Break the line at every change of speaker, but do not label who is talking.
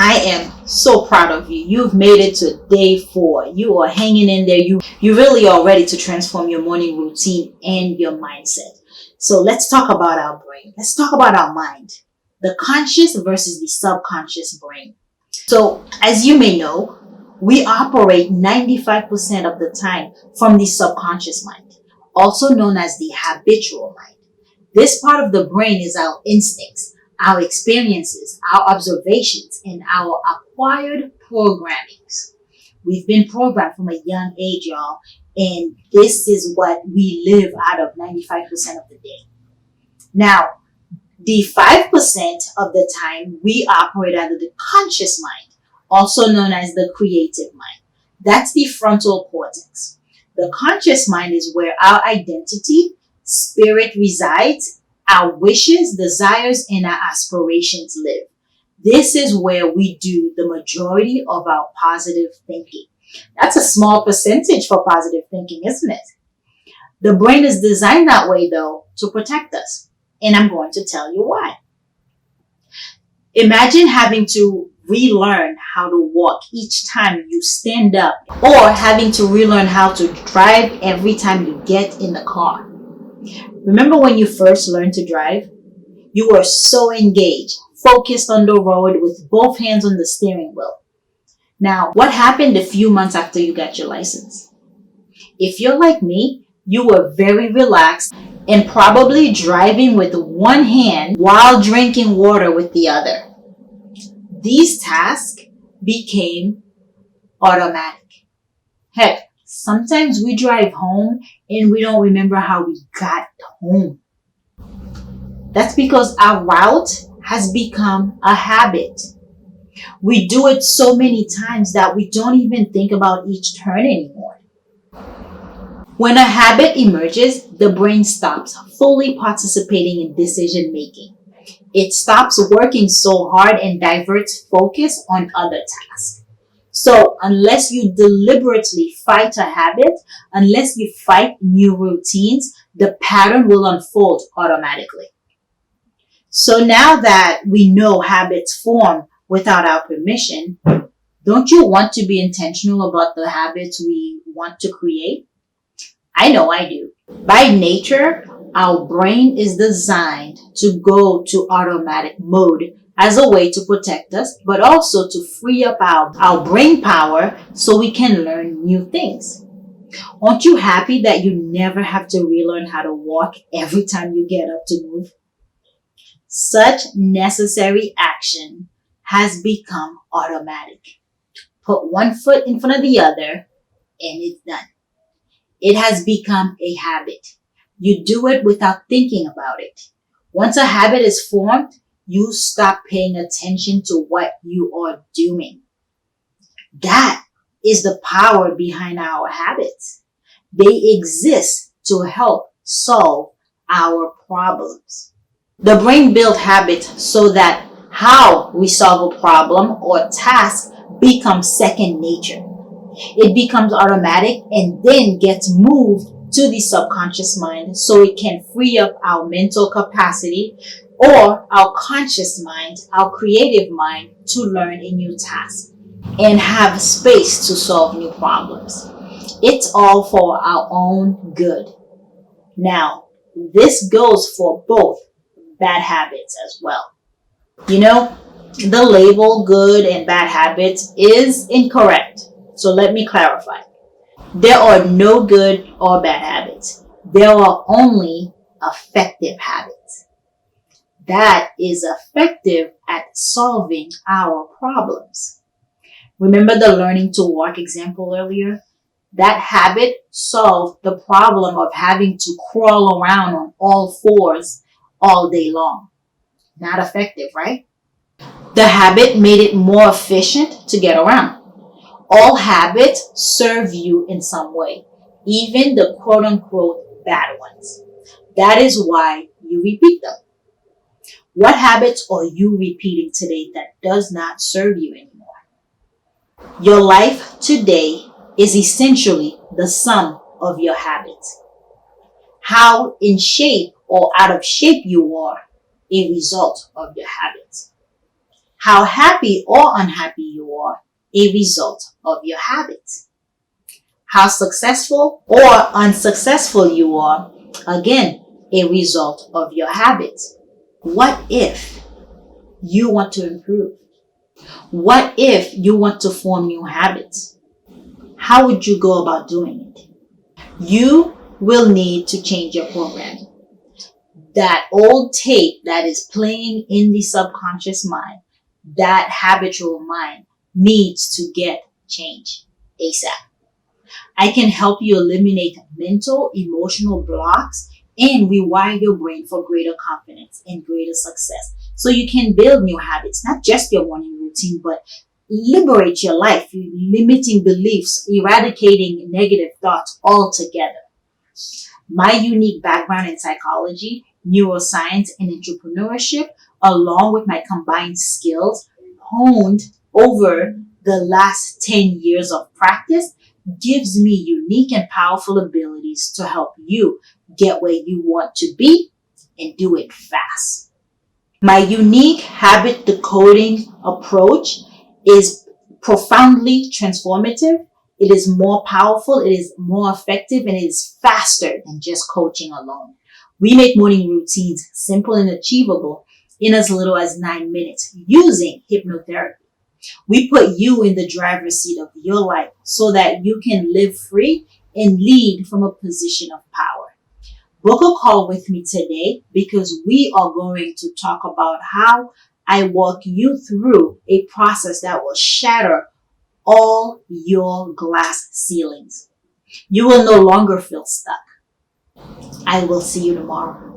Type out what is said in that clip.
I am so proud of you. You've made it to day 4. You are hanging in there. You really are ready to transform your morning routine and your mindset. So let's talk about our brain. Let's talk about our mind. The conscious versus the subconscious brain. So as you may know, we operate 95% of the time from the subconscious mind, also known as the habitual mind. This part of the brain is our instincts, our experiences, our observations, and our acquired programmings. We've been programmed from a young age, y'all, and this is what we live out of 95% of the day. Now, the 5% of the time we operate out of the conscious mind, also known as the creative mind. That's the frontal cortex. The conscious mind is where our identity, spirit resides, our wishes, desires, and our aspirations live. This is where we do the majority of our positive thinking. That's a small percentage for positive thinking, isn't it? The brain is designed that way, though, to protect us. And I'm going to tell you why. Imagine having to relearn how to walk each time you stand up, or having to relearn how to drive every time you get in the car. Remember when you first learned to drive? You were so engaged, focused on the road with both hands on the steering wheel. Now, what happened a few months after you got your license? If you're like me, you were very relaxed and probably driving with one hand while drinking water with the other. These tasks became automatic. Heck, sometimes we drive home and we don't remember how we got home. That's because our route has become a habit. We do it so many times that we don't even think about each turn anymore. When a habit emerges, the brain stops fully participating in decision making. It stops working so hard and diverts focus on other tasks. So unless you deliberately fight a habit, unless you fight new routines, the pattern will unfold automatically. So now that we know habits form without our permission, don't you want to be intentional about the habits we want to create? I know I do. By nature, our brain is designed to go to automatic mode as a way to protect us, but also to free up our brain power so we can learn new things. Aren't you happy that you never have to relearn how to walk every time you get up to move? Such necessary action has become automatic. Put one foot in front of the other and it's done. It has become a habit. You do it without thinking about it. Once a habit is formed, you stop paying attention to what you are doing. That is the power behind our habits. They exist to help solve our problems. The brain built habits so that how we solve a problem or task becomes second nature. It becomes automatic and then gets moved to the subconscious mind so it can free up our mental capacity or our conscious mind, our creative mind, to learn a new task and have space to solve new problems. It's all for our own good. Now, this goes for both bad habits as well. You know, the label good and bad habits is incorrect. So let me clarify. There are no good or bad habits. There are only effective habits. That is effective at solving our problems. Remember the learning to walk example earlier? That habit solved the problem of having to crawl around on all fours all day long. Not effective, right? The habit made it more efficient to get around. All habits serve you in some way, even the quote-unquote bad ones. That is why you repeat them. What habits are you repeating today that does not serve you anymore? Your life today is essentially the sum of your habits. How in shape or out of shape you are, a result of your habits. How happy or unhappy you are, a result of your habits. How successful or unsuccessful you are, again, a result of your habits. What if you want to improve? What if you want to form new habits? How would you go about doing it? You will need to change your programming. That old tape that is playing in the subconscious mind, that habitual mind, needs to get changed ASAP. I can help you eliminate mental, emotional blocks and rewire your brain for greater confidence and greater success. So you can build new habits, not just your morning routine, but liberate your life, limiting beliefs, eradicating negative thoughts altogether. My unique background in psychology, neuroscience, and entrepreneurship, along with my combined skills honed over the last 10 years of practice, gives me unique and powerful abilities to help you get where you want to be and do it fast. My unique habit decoding approach is profoundly transformative. It is more powerful, it is more effective, and it is faster than just coaching alone. We make morning routines simple and achievable in as little as 9 minutes using hypnotherapy. We put you in the driver's seat of your life so that you can live free and lead from a position of power. Book a call with me today because we are going to talk about how I walk you through a process that will shatter all your glass ceilings. You will no longer feel stuck. I will see you tomorrow.